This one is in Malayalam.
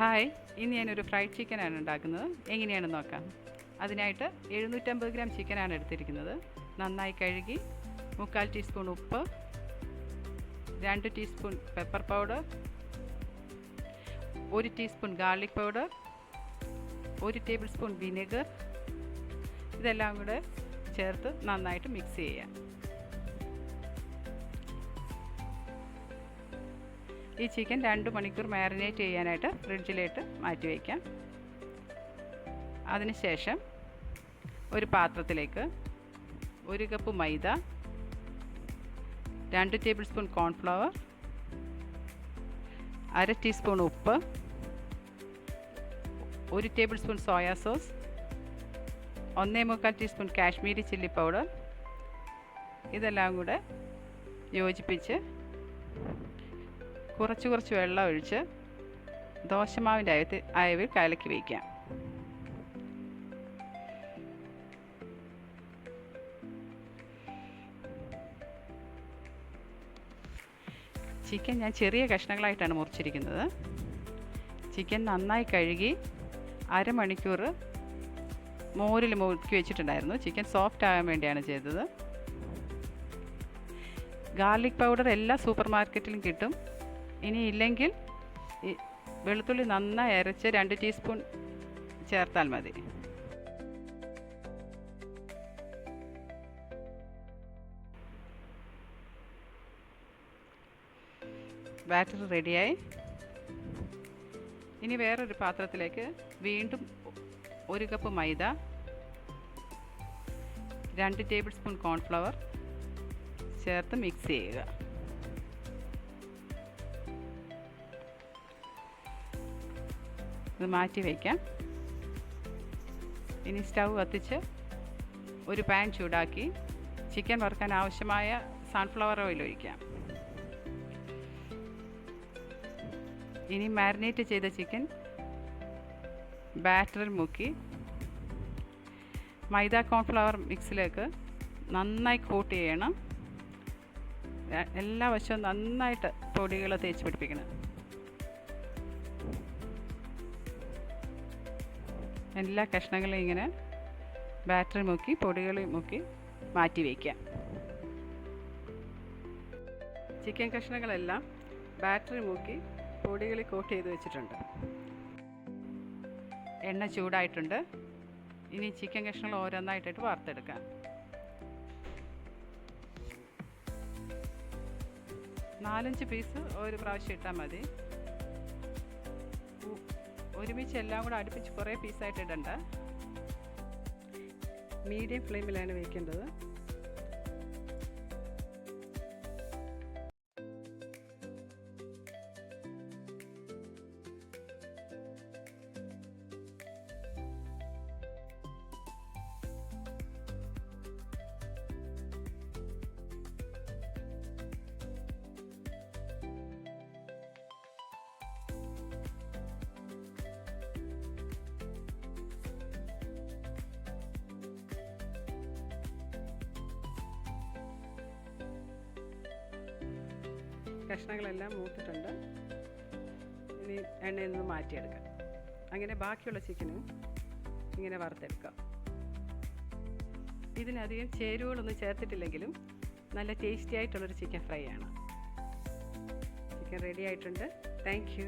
ഹായ്, ഇന്ന് ഞാനൊരു ഫ്രൈഡ് ചിക്കനാണ് ഉണ്ടാക്കുന്നത്. എങ്ങനെയാണെന്ന് നോക്കാം. അതിനായിട്ട് 750 ഗ്രാം ചിക്കനാണ് എടുത്തിരിക്കുന്നത്. നന്നായി കഴുകി 3/4 ടീസ്പൂൺ ഉപ്പ്, 2 teaspoon pepper powder, 1 teaspoon garlic powder, 1 table spoon vinegar, ഇതെല്ലാം കൂടെ ചേർത്ത് നന്നായിട്ട് മിക്സ് ചെയ്യാം. ഈ ചിക്കൻ 2 മണിക്കൂർ മാരിനേറ്റ് ചെയ്യാനായിട്ട് ഫ്രിഡ്ജിലേക്ക് മാറ്റി വയ്ക്കാം. അതിനുശേഷം ഒരു പാത്രത്തിലേക്ക് 1 കപ്പ് മൈദ, 2 ടേബിൾ സ്പൂൺ കോൺഫ്ലവർ, 1/2 ടീസ്പൂൺ ഉപ്പ്, 1 table spoon soya sauce, 1/4 teaspoon Kashmiri chilli powder, ഇതെല്ലാം കൂടെ യോജിപ്പിച്ച് കുറച്ച് വെള്ളം ഒഴിച്ച് ദോശമാവിൻ്റെ അയവിൽ കലക്കി വയ്ക്കാം. ചിക്കൻ ഞാൻ ചെറിയ കഷ്ണങ്ങളായിട്ടാണ് മുറിച്ചിരിക്കുന്നത്. ചിക്കൻ നന്നായി കഴുകി അരമണിക്കൂർ മോരിൽ മുക്കി വെച്ചിട്ടുണ്ടായിരുന്നു. ചിക്കൻ സോഫ്റ്റ് ആകാൻ വേണ്ടിയാണ് ചെയ്തത്. ഗാർലിക് പൗഡർ എല്ലാ സൂപ്പർ മാർക്കറ്റിലും കിട്ടും. ഇനി ഇല്ലെങ്കിൽ വെളുത്തുള്ളി നന്നായി അരച്ച് 2 ടീസ്പൂൺ ചേർത്താൽ മതി. ബാറ്റർ റെഡിയായി. ഇനി വേറൊരു പാത്രത്തിലേക്ക് വീണ്ടും 1 കപ്പ് മൈദ, 2 ടേബിൾ സ്പൂൺ കോൺഫ്ലവർ ചേർത്ത് മിക്സ് ചെയ്യുക. ഇത് മാറ്റി വയ്ക്കാം. ഇനി സ്റ്റൗ കത്തിച്ച് ഒരു പാൻ ചൂടാക്കി ചിക്കൻ വറുക്കാൻ ആവശ്യമായ സൺഫ്ലവർ ഓയിൽ ഒഴിക്കാം. ഇനി മാരിനേറ്റ് ചെയ്ത ചിക്കൻ ബാറ്ററിൽ മുക്കി മൈദ കോൺഫ്ലവർ മിക്സിലേക്ക് നന്നായി കോട്ട് ചെയ്യണം. എല്ലാ വശവും നന്നായിട്ട് പൊടികൾ തേച്ച് പിടിപ്പിക്കണം. എല്ലാ കഷ്ണങ്ങളും ഇങ്ങനെ ബാറ്ററി മുക്കി പൊടികൾ മുക്കി മാറ്റി വയ്ക്കാം. ചിക്കൻ കഷ്ണങ്ങളെല്ലാം ബാറ്ററി മുക്കി പൊടികളിൽ കോട്ട് ചെയ്ത് വെച്ചിട്ടുണ്ട്. എണ്ണ ചൂടായിട്ടുണ്ട്. ഇനി ചിക്കൻ കഷ്ണങ്ങൾ ഓരോന്നായിട്ടിട്ട് വറുത്തെടുക്കാം. 4-5 പീസ് ഒരു പ്രാവശ്യം ഇട്ടാൽ മതി. ഒരുമിച്ച് എല്ലാം കൂടെ അടുപ്പിച്ച് കുറേ പീസായിട്ട് ഇടണ്ട. മീഡിയം ഫ്ലെയിമിലാണ് വയ്ക്കേണ്ടത്. കഷ്ണങ്ങളെല്ലാം മൂത്തിട്ടുണ്ട്. ഇനി എണ്ണയിൽ നിന്ന് മാറ്റിയെടുക്കാം. അങ്ങനെ ബാക്കിയുള്ള ചിക്കനും ഇങ്ങനെ വറുത്തെടുക്കാം. ഇതിനധികം ചേരുവകളൊന്നും ചേർത്തിട്ടില്ലെങ്കിലും നല്ല ടേസ്റ്റി ആയിട്ടുള്ളൊരു ചിക്കൻ ഫ്രൈ ആണ്. ചിക്കൻ റെഡി ആയിട്ടുണ്ട്. Thank you.